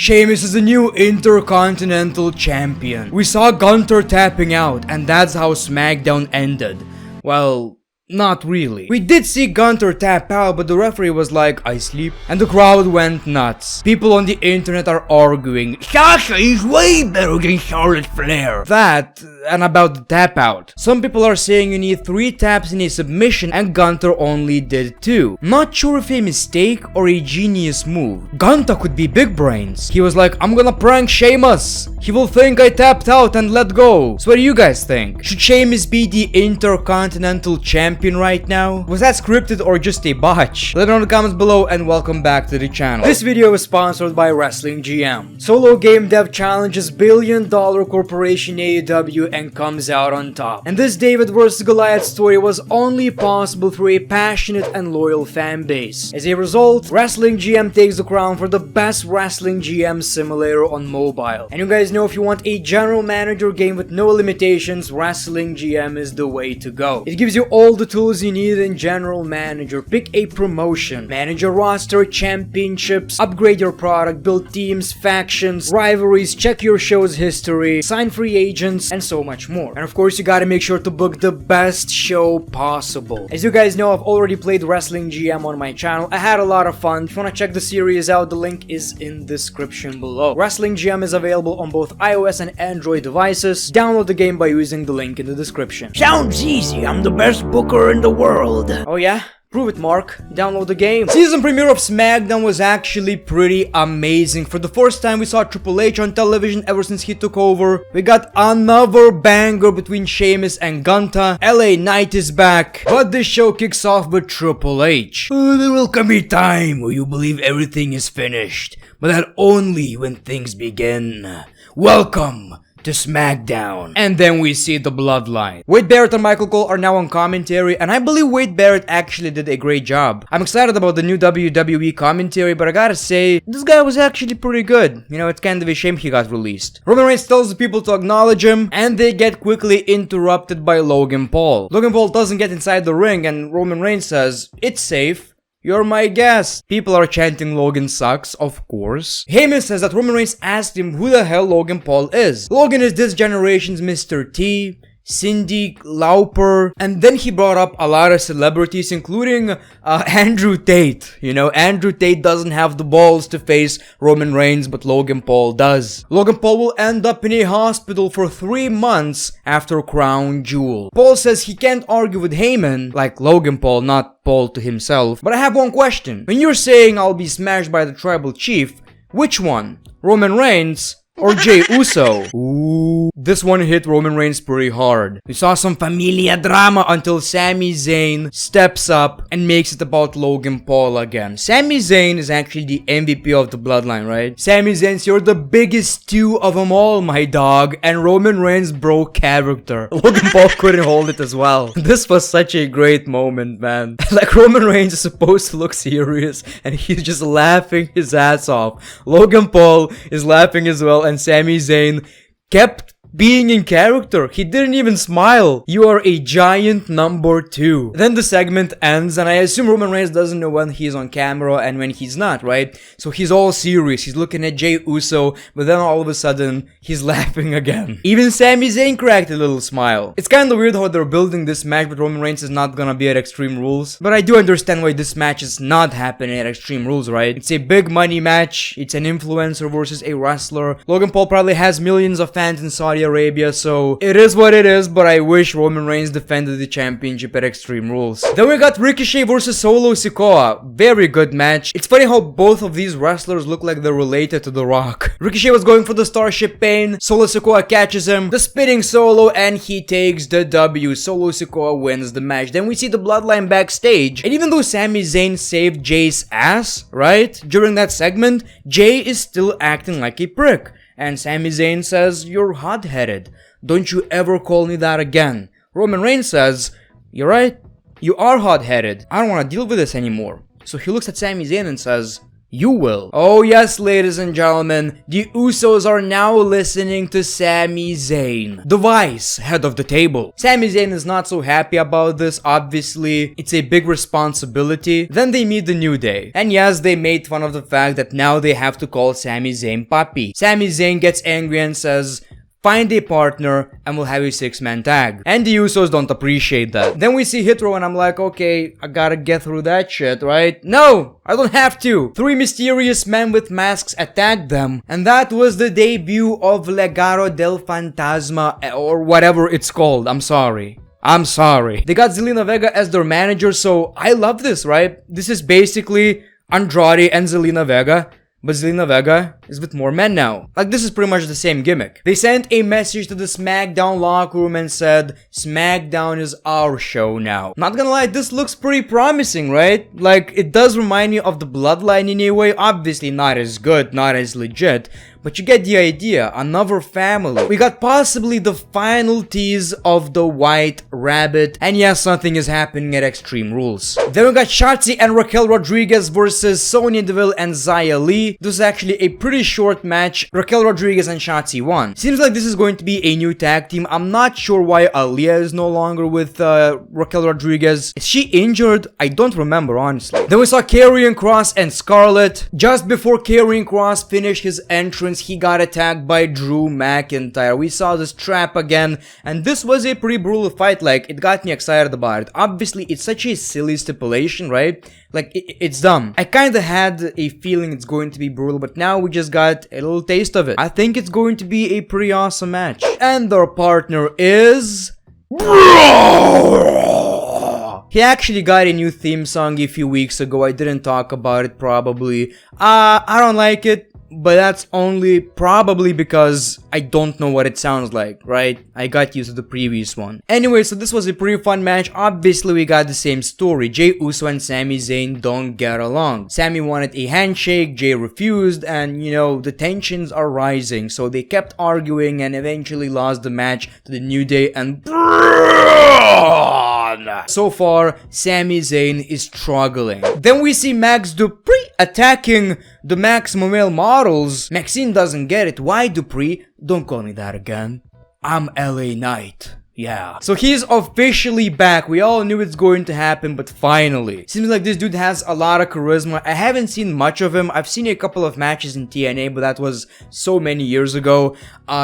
Sheamus is the new Intercontinental Champion. We saw Gunther tapping out, and that's how SmackDown ended. Well, not really. We did see Gunther tap out, but the referee was like, I sleep. And the crowd went nuts. People on the internet are arguing, Sasha is way better than Charlotte Flair. That, and about the tap out. Some people are saying you need 3 taps in a submission, and Gunther only did 2. Not sure if a mistake or a genius move. Gunther could be big brains. He was like, I'm gonna prank Sheamus. He will think I tapped out and let go. So what do you guys think? Should Sheamus be the Intercontinental Champion right now? Was that scripted or just a botch? Let me know in the comments below, and welcome back to the channel. This video is sponsored by Wrestling GM. Solo game dev challenges billion-dollar corporation AEW and comes out on top. And this David vs. Goliath story was only possible through a passionate and loyal fan base. As a result, Wrestling GM takes the crown for the best Wrestling GM simulator on mobile. And you guys know, if you want a general manager game with no limitations, Wrestling GM is the way to go. It gives you all the tools you need in general manager. Pick a promotion, manage your roster, championships, upgrade your product, build teams, factions, rivalries, check your show's history, sign free agents, and so much more. And of course, you gotta make sure to book the best show possible. As you guys know, I've already played Wrestling GM on my channel. I had a lot of fun. If you wanna check the series out, the link is in the description below. Wrestling GM is available on both iOS and Android devices. Download the game by using the link in the description. Sounds easy, I'm the best booker in the world. Oh yeah? Prove it, Mark. Download the game. Season premiere of SmackDown was actually pretty amazing. For the first time, we saw Triple H on television ever since he took over. We got another banger between Sheamus and Gunther. LA Knight is back. But this show kicks off with Triple H. There will come a time where you believe everything is finished, but that only when things begin. Welcome to SmackDown. And then we see the Bloodline. Wade Barrett and Michael Cole are now on commentary, and I believe Wade Barrett actually did a great job. I'm excited about the new WWE commentary, but I gotta say, this guy was actually pretty good. You know, it's kind of a shame he got released. Roman Reigns tells the people to acknowledge him, and they get quickly interrupted by Logan Paul. Logan Paul doesn't get inside the ring, and Roman Reigns says, it's safe. You're my guest. People are chanting Logan sucks, of course. Heyman says that Roman Reigns asked him who the hell Logan Paul is. Logan is this generation's Mr. T, Cindy Lauper, and then he brought up a lot of celebrities, including Andrew Tate. You know, Andrew Tate doesn't have the balls to face Roman Reigns, but Logan Paul does. Logan Paul will end up in a hospital for 3 months after Crown Jewel. Paul says he can't argue with Heyman, like Logan Paul, not Paul to himself. But I have one question. When you're saying I'll be smashed by the tribal chief, which one? Roman Reigns or Jey Uso? Ooh, this one hit Roman Reigns pretty hard. We saw some familia drama until Sami Zayn steps up and makes it about Logan Paul again. Sami Zayn is actually the MVP of the Bloodline, right? Sami Zayn, you're the biggest stew of them all, my dog. And Roman Reigns broke character. Logan Paul couldn't hold it as well. This was such a great moment, man. Like, Roman Reigns is supposed to look serious, and he's just laughing his ass off. Logan Paul is laughing as well, and Sami Zayn kept being in character. He didn't even smile. You are a giant number 2. Then the segment ends, and I assume Roman Reigns doesn't know when he's on camera and when he's not, right? So he's all serious. He's looking at Jey Uso, but then all of a sudden, he's laughing again. Even Sami Zayn cracked a little smile. It's kind of weird how they're building this match, but Roman Reigns is not gonna be at Extreme Rules. But I do understand why this match is not happening at Extreme Rules, right? It's a big money match. It's an influencer versus a wrestler. Logan Paul probably has millions of fans in Saudi Arabia, so it is what it is, but I wish Roman Reigns defended the championship at Extreme Rules. Then we got Ricochet versus Solo Sikoa. Very good match. It's funny how both of these wrestlers look like they're related to The Rock. Ricochet was going for the Starship Pain. Solo Sikoa catches him, the spinning Solo, and he takes the W. Solo Sikoa wins the match. Then we see the Bloodline backstage, and even though Sami Zayn saved Jay's ass, right, during that segment, Jay is still acting like a prick. And Sami Zayn says, you're hot-headed. Don't you ever call me that again. Roman Reigns says, you're right. You are hot-headed. I don't want to deal with this anymore. So he looks at Sami Zayn and says, You will. Oh yes, ladies and gentlemen, the Usos are now listening to Sami Zayn, the vice head of the table. Sami Zayn is not so happy about this, obviously. It's a big responsibility. Then they meet the New Day. And yes, they made fun of the fact that now they have to call Sami Zayn Papi. Sami Zayn gets angry and says, find a partner and we'll have a 6-man tag. And the Usos don't appreciate that. Then we see Hit Row and I'm like, okay, I gotta get through that shit, right? No, I don't have to. 3 mysterious men with masks attacked them. And that was the debut of Legado del Fantasma, or whatever it's called. I'm sorry. They got Zelina Vega as their manager, so I love this, right? This is basically Andrade and Zelina Vega. But Zelina Vega is with more men now. Like, this is pretty much the same gimmick. They sent a message to the SmackDown locker room and said, SmackDown is our show now. Not gonna lie, this looks pretty promising, right? Like, it does remind me of the Bloodline in a way. Obviously not as good, not as legit, but you get the idea. Another family. We got possibly the final tease of the White Rabbit. And yes, something is happening at Extreme Rules. Then we got Shotzi and Raquel Rodriguez versus Sonya Deville and Xia Li. This is actually a pretty short match. Raquel Rodriguez and Shotzi won. Seems like this is going to be a new tag team. I'm not sure why Aaliyah is no longer with Raquel Rodriguez. Is she injured? I don't remember, honestly. Then we saw Karrion Kross and Scarlett. Just before Karrion Kross finished his entrance, he got attacked by Drew McIntyre. We saw this trap again, and this was a pretty brutal fight. Like, it got me excited about it. Obviously, it's such a silly stipulation, right? Like, it's dumb. I kinda had a feeling it's going to be brutal, but now we just got a little taste of it. I think it's going to be a pretty awesome match. And their partner is... He actually got a new theme song a few weeks ago. I didn't talk about it probably. I don't like it. But that's only probably because I don't know what it sounds like, right? I got used to the previous one. Anyway, so this was a pretty fun match. Obviously, we got the same story. Jey Uso and Sami Zayn don't get along. Sami wanted a handshake, Jey refused, and you know, the tensions are rising. So they kept arguing and eventually lost the match to the New Day and... So far, Sami Zayn is struggling. Then we see Max Dupree attacking the Maximum Male Models. Maxine doesn't get it. Why, Dupree? Don't call me that again. I'm LA Knight. Yeah. So he's officially back. We all knew it's going to happen, but finally. Seems like this dude has a lot of charisma. I haven't seen much of him. I've seen a couple of matches in TNA, but that was so many years ago.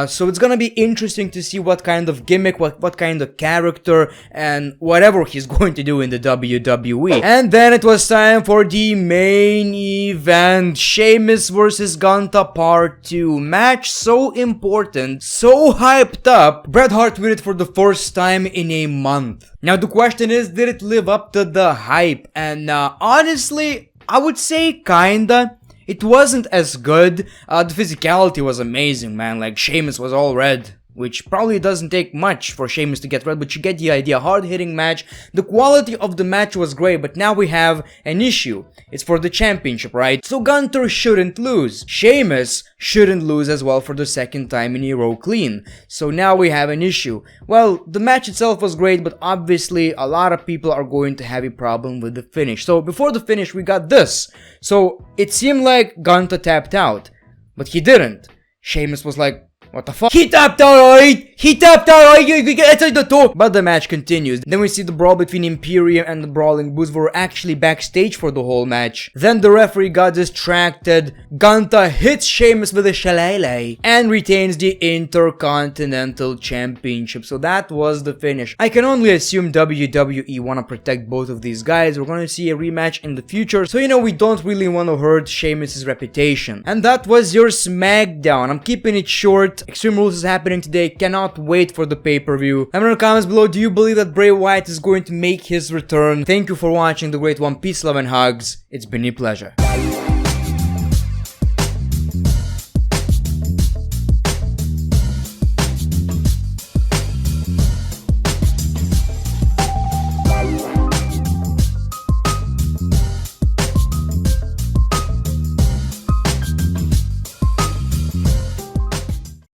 So it's gonna be interesting to see what kind of gimmick, what kind of character, and whatever he's going to do in the WWE. And then it was time for the main event. Sheamus versus Gunther Part 2. Match so important, so hyped up. Bret Hart tweeted for the first time in a month. Now the question is, did it live up to the hype? And honestly, I would say kinda. It wasn't as good. The physicality was amazing, man. Like, Sheamus was all red, which probably doesn't take much for Sheamus to get red, but you get the idea. Hard-hitting match. The quality of the match was great, but now we have an issue. It's for the championship, right? So Gunther shouldn't lose. Sheamus shouldn't lose as well for the second time in a row clean. So now we have an issue. Well, the match itself was great, but obviously a lot of people are going to have a problem with the finish. So before the finish, we got this. So it seemed like Gunther tapped out, but he didn't. Sheamus was like, what the fuck? He tapped out, alright? He tapped out, alright? You get inside the door. But the match continues. Then we see the brawl between Imperium and the Brawling Bulls were actually backstage for the whole match. Then the referee got distracted. Gunther hits Sheamus with a shillelagh and retains the Intercontinental Championship. So that was the finish. I can only assume WWE want to protect both of these guys. We're going to see a rematch in the future. So, you know, we don't really want to hurt Sheamus' reputation. And that was your SmackDown. I'm keeping it short. Extreme Rules is happening today. Cannot wait for the pay-per-view. Let me know in the comments below, do you believe that Bray Wyatt is going to make his return? Thank you for watching The Great One. Peace, love, and hugs. It's been a pleasure.